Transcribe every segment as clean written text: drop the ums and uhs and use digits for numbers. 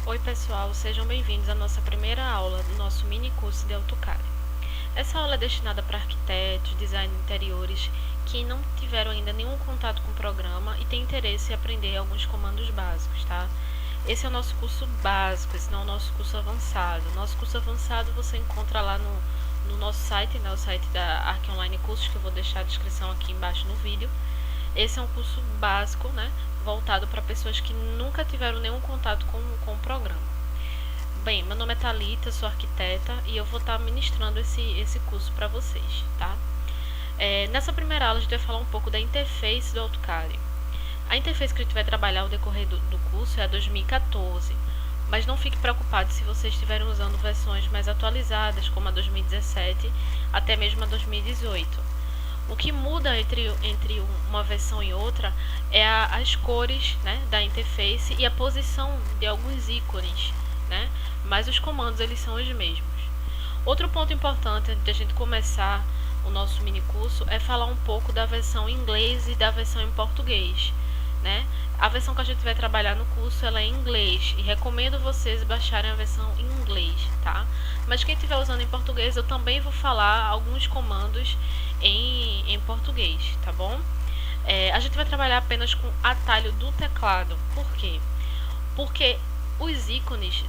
Oi pessoal, sejam bem-vindos à nossa primeira aula do nosso mini curso de AutoCAD. Essa aula é destinada para arquitetos, design de interiores que não tiveram ainda nenhum contato com o programa e têm interesse em aprender alguns comandos básicos, tá? Esse é o nosso curso básico, esse não é o nosso curso avançado. Nosso curso avançado você encontra lá no nosso site, né, o site da Arc Online Cursos, que eu vou deixar a descrição aqui embaixo no vídeo. Esse é um curso básico, né, voltado para pessoas que nunca tiveram nenhum contato com o programa. Bem, meu nome é Thalita, sou arquiteta e eu vou estar ministrando esse curso para vocês, tá? Nessa primeira aula a gente vai falar um pouco da interface do AutoCAD. A interface que a gente vai trabalhar ao decorrer do curso é a 2014, mas não fique preocupado se vocês estiverem usando versões mais atualizadas, como a 2017, até mesmo a 2018. O que muda entre uma versão e outra é as cores, né, da interface e a posição de alguns ícones, né, mas os comandos eles são os mesmos. Outro ponto importante antes de a gente começar o nosso mini curso é falar um pouco da versão em inglês e da versão em português, né? A versão que a gente vai trabalhar no curso ela é em inglês e recomendo vocês baixarem a versão em inglês, tá? Mas quem estiver usando em português, eu também vou falar alguns comandos em português, tá bom? A gente vai trabalhar apenas com atalho do teclado. Por quê? Porque os ícones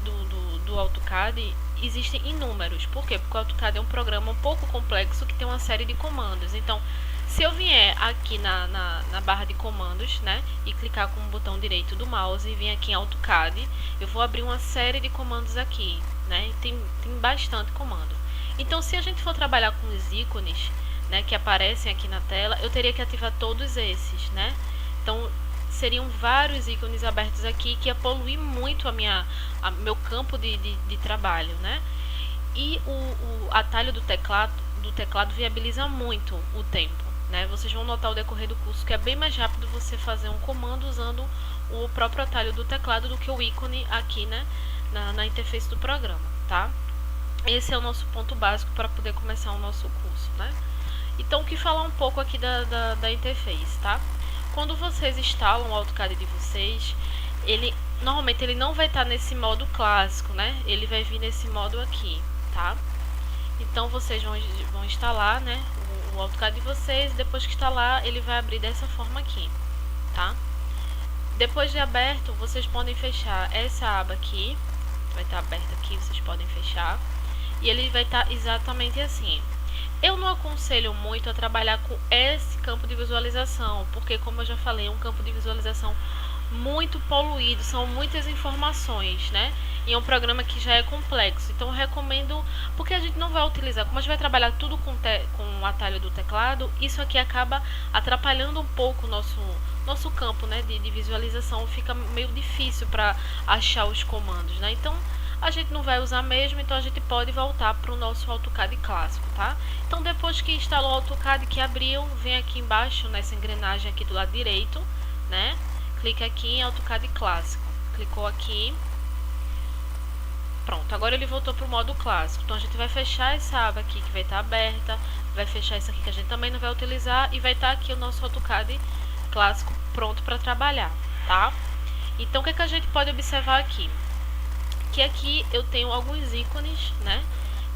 do AutoCAD existem inúmeros. Por quê? Porque o AutoCAD é um programa um pouco complexo que tem uma série de comandos. Então, se eu vier aqui na barra de comandos, né, e clicar com o botão direito do mouse e vir aqui em AutoCAD, eu vou abrir uma série de comandos aqui, né, e tem bastante comando. Então, se a gente for trabalhar com os ícones, né, que aparecem aqui na tela, eu teria que ativar todos esses, né? Então, seriam vários ícones abertos aqui que ia poluir muito meu campo de trabalho, né? E o atalho do teclado viabiliza muito o tempo, né? Vocês vão notar ao decorrer do curso que é bem mais rápido você fazer um comando usando o próprio atalho do teclado do que o ícone aqui, né, na interface do programa, tá? Esse é o nosso ponto básico para poder começar o nosso curso, né? Então, o que falar um pouco aqui da interface, tá? Quando vocês instalam o AutoCAD de vocês, normalmente ele não vai estar nesse modo clássico, né? Ele vai vir nesse modo aqui, tá? Então, vocês vão instalar, né, o AutoCAD de vocês, e depois que instalar, ele vai abrir dessa forma aqui, tá? Depois de aberto, vocês podem fechar essa aba aqui, vai estar aberta aqui, vocês podem fechar, e ele vai estar exatamente assim. Eu não aconselho muito a trabalhar com esse campo de visualização, porque, como eu já falei, é um campo de visualização muito poluído, são muitas informações, né? E é um programa que já é complexo. Então, eu recomendo, porque a gente não vai utilizar, como a gente vai trabalhar tudo com o atalho do teclado, isso aqui acaba atrapalhando um pouco o nosso campo, né, de visualização, fica meio difícil para achar os comandos, né? Então, a gente não vai usar mesmo, então a gente pode voltar para o nosso AutoCAD clássico, tá? Então, depois que instalou o AutoCAD que abriu, vem aqui embaixo, nessa engrenagem aqui do lado direito, né? Clica aqui em AutoCAD clássico. Clicou aqui. Pronto, agora ele voltou para o modo clássico. Então, a gente vai fechar essa aba aqui que vai estar aberta, vai fechar isso aqui que a gente também não vai utilizar e vai estar aqui o nosso AutoCAD clássico pronto para trabalhar, tá? Então, o que a gente pode observar aqui? Que aqui eu tenho alguns ícones, né?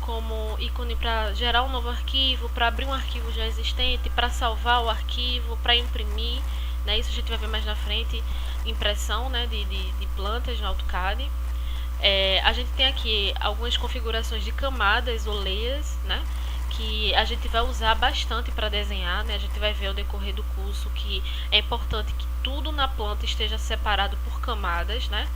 Como ícone para gerar um novo arquivo, para abrir um arquivo já existente, para salvar o arquivo, para imprimir, né? Isso a gente vai ver mais na frente, impressão, né, de plantas no AutoCAD. A gente tem aqui algumas configurações de camadas ou layers, né, que a gente vai usar bastante para desenhar, né? A gente vai ver ao decorrer do curso que é importante que tudo na planta esteja separado por camadas, né?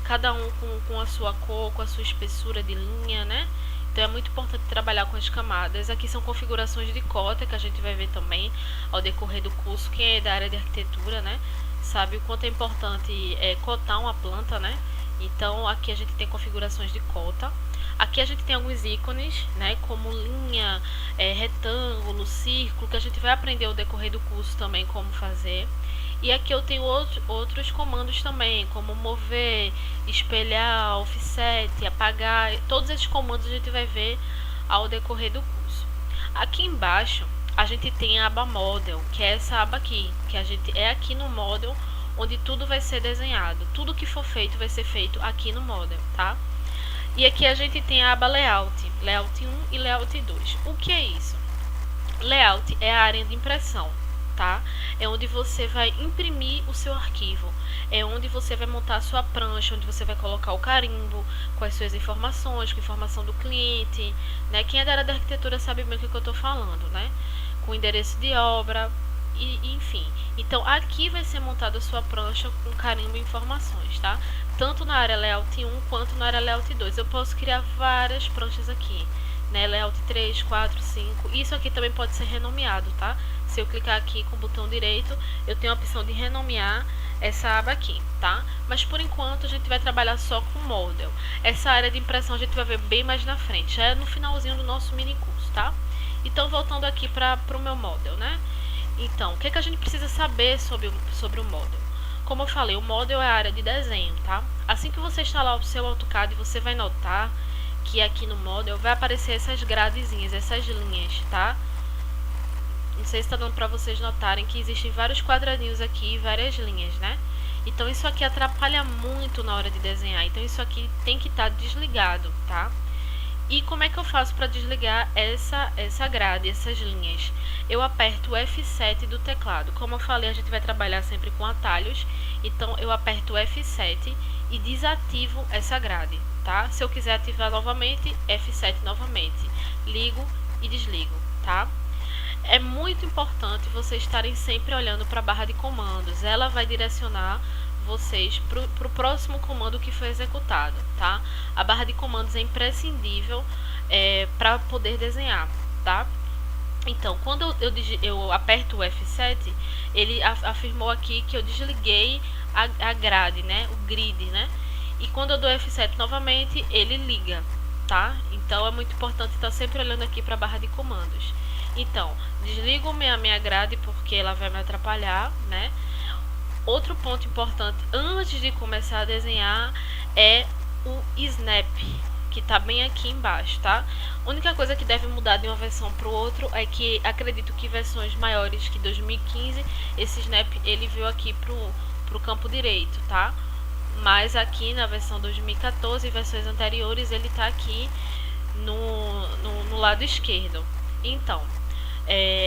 Cada um com a sua cor, com a sua espessura de linha, né? Então é muito importante trabalhar com as camadas. Aqui são configurações de cota que a gente vai ver também ao decorrer do curso. Quem é da área de arquitetura, né, sabe o quanto é importante cotar uma planta, né? Então aqui a gente tem configurações de cota. Aqui a gente tem alguns ícones, né, como linha, retângulo, círculo, que a gente vai aprender ao decorrer do curso também como fazer. E aqui eu tenho outros comandos também, como mover, espelhar, offset, apagar. Todos esses comandos a gente vai ver ao decorrer do curso. Aqui embaixo a gente tem a aba Model, que é essa aba aqui, que a gente aqui no Model onde tudo vai ser desenhado. Tudo que for feito vai ser feito aqui no Model, tá? E aqui a gente tem a aba Layout, Layout 1 e Layout 2. O que é isso? Layout é a área de impressão, tá? É onde você vai imprimir o seu arquivo. É onde você vai montar a sua prancha, onde você vai colocar o carimbo, com as suas informações, com a informação do cliente, né? Quem é da área da arquitetura sabe bem o que eu estou falando, né? Com endereço de obra, enfim. Então, aqui vai ser montada a sua prancha com carimbo e informações, tá? Tanto na área Layout 1 quanto na área Layout 2. Eu posso criar várias pranchas aqui, né? Layout 3, 4, 5. Isso aqui também pode ser renomeado, tá? Se eu clicar aqui com o botão direito, eu tenho a opção de renomear essa aba aqui, tá? Mas por enquanto a gente vai trabalhar só com Model. Essa área de impressão a gente vai ver bem mais na frente, já é no finalzinho do nosso mini curso, tá? Então, voltando aqui para o meu Model, né? Então, o que a gente precisa saber sobre o Model? Como eu falei, o Model é a área de desenho, tá? Assim que você instalar o seu AutoCAD, você vai notar que aqui no Model vai aparecer essas gradezinhas, essas linhas, tá? Não sei se está dando para vocês notarem que existem vários quadradinhos aqui e várias linhas, né? Então, isso aqui atrapalha muito na hora de desenhar. Então, isso aqui tem que estar desligado, tá? E como é que eu faço para desligar essa grade, essas linhas? Eu aperto o F7 do teclado. Como eu falei, a gente vai trabalhar sempre com atalhos. Então, eu aperto o F7 e desativo essa grade, tá? Se eu quiser ativar novamente, F7 novamente. Ligo e desligo, tá? É muito importante vocês estarem sempre olhando para a barra de comandos. Ela vai direcionar vocês para o próximo comando que foi executado, tá? A barra de comandos é imprescindível para poder desenhar, tá? Então, quando eu aperto o F7, ele afirmou aqui que eu desliguei a grade, né? O grid, né? E quando eu dou F7 novamente, ele liga, tá? Então, é muito importante estar sempre olhando aqui para a barra de comandos. Então, desligo a minha grade porque ela vai me atrapalhar, né? Outro ponto importante antes de começar a desenhar é o Snap, que está bem aqui embaixo, tá? A única coisa que deve mudar de uma versão para o outro é que acredito que versões maiores que 2015, esse Snap ele veio aqui pro campo direito, tá? Mas aqui na versão 2014 e versões anteriores ele está aqui no lado esquerdo. Então,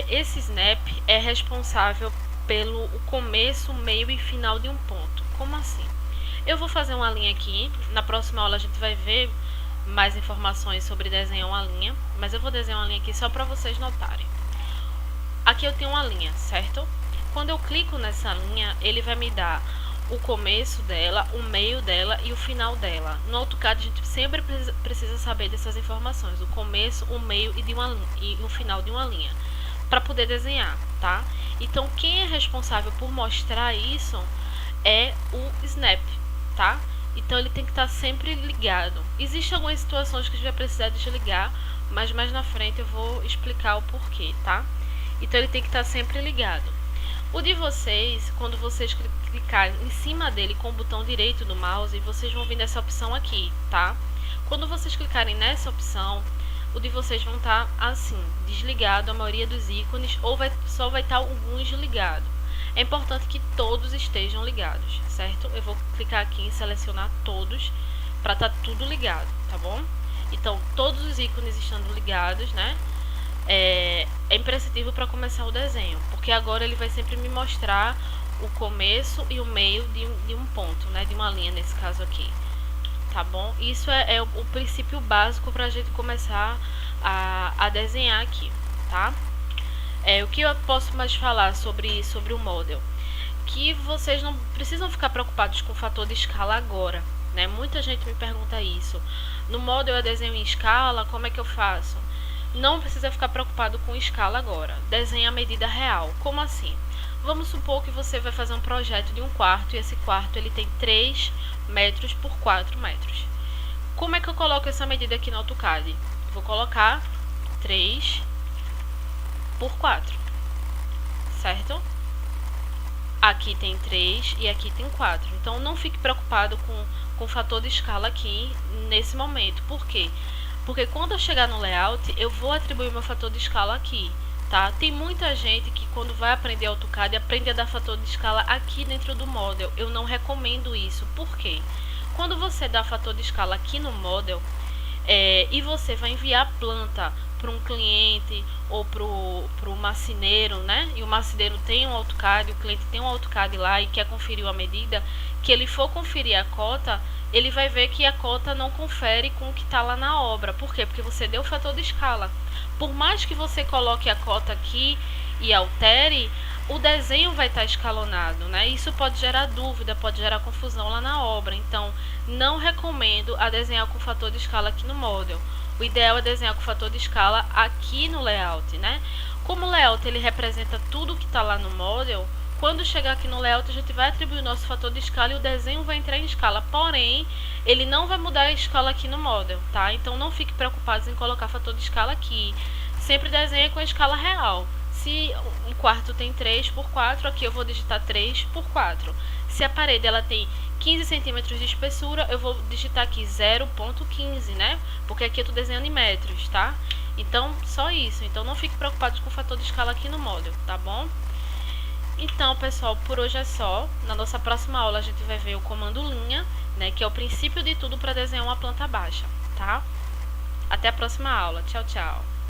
esse Snap é responsável pelo começo, meio e final de um ponto. Como assim? Eu vou fazer uma linha aqui. Na próxima aula a gente vai ver mais informações sobre desenhar uma linha, mas eu vou desenhar uma linha aqui só para vocês notarem. Aqui eu tenho uma linha, certo? Quando eu clico nessa linha, ele vai me dar o começo dela, o meio dela e o final dela. No AutoCAD a gente sempre precisa saber dessas informações, o começo, o meio e o final de uma linha, para poder desenhar, tá? Então, quem é responsável por mostrar isso é o Snap, tá? Então, ele tem que estar sempre ligado. Existem algumas situações que a gente vai precisar desligar, mas mais na frente eu vou explicar o porquê, tá? Então, ele tem que estar sempre ligado. O de vocês, quando vocês clicarem em cima dele com o botão direito do mouse, vocês vão vir nessa opção aqui, tá? Quando vocês clicarem nessa opção, o de vocês vão estar assim, desligado a maioria dos ícones, ou só vai estar alguns ligados. É importante que todos estejam ligados, certo? Eu vou clicar aqui em selecionar todos, para estar tudo ligado, tá bom? Então, todos os ícones estando ligados, né? É imprescindível para começar o desenho, porque agora ele vai sempre me mostrar o começo e o meio de um ponto, né? De uma linha, nesse caso aqui. Tá bom? Isso é o princípio básico para a gente começar a desenhar aqui, tá? O que eu posso mais falar sobre o Model? Que vocês não precisam ficar preocupados com o fator de escala agora, né? Muita gente me pergunta isso. No Model eu desenho em escala, como é que eu faço? Não precisa ficar preocupado com escala agora. Desenhe a medida real. Como assim? Vamos supor que você vai fazer um projeto de um quarto e esse quarto ele tem 3 metros por 4 metros. Como é que eu coloco essa medida aqui no AutoCAD? Vou colocar 3 por 4, certo? Aqui tem 3 e aqui tem 4. Então, não fique preocupado com o fator de escala aqui nesse momento. Por quê? Porque quando eu chegar no layout, eu vou atribuir meu fator de escala aqui, tá? Tem muita gente que quando vai aprender AutoCAD aprende a dar fator de escala aqui dentro do Model. Eu não recomendo isso. Por quê? Quando você dá fator de escala aqui no Model e você vai enviar a planta para um cliente ou para o marceneiro, né? E o marceneiro tem um AutoCAD, o cliente tem um AutoCAD lá e quer conferir a medida, que ele for conferir a cota, ele vai ver que a cota não confere com o que está lá na obra. Por quê? Porque você deu o fator de escala. Por mais que você coloque a cota aqui e altere, o desenho vai estar escalonado, né? Isso pode gerar dúvida, pode gerar confusão lá na obra. Então, não recomendo a desenhar com fator de escala aqui no Model. O ideal é desenhar com fator de escala aqui no Layout, né? Como o Layout ele representa tudo que está lá no Model, quando chegar aqui no Layout a gente vai atribuir o nosso fator de escala e o desenho vai entrar em escala. Porém, ele não vai mudar a escala aqui no Model, tá? Então não fique preocupados em colocar fator de escala aqui. Sempre desenhe com a escala real. Se um quarto tem 3×4, aqui eu vou digitar 3×4. Se a parede ela tem 15 centímetros de espessura, eu vou digitar aqui 0,15, né? Porque aqui eu estou desenhando em metros, tá? Então, só isso. Então, não fique preocupado com o fator de escala aqui no Model, tá bom? Então, pessoal, por hoje é só. Na nossa próxima aula, a gente vai ver o comando linha, né? Que é o princípio de tudo para desenhar uma planta baixa, tá? Até a próxima aula. Tchau, tchau.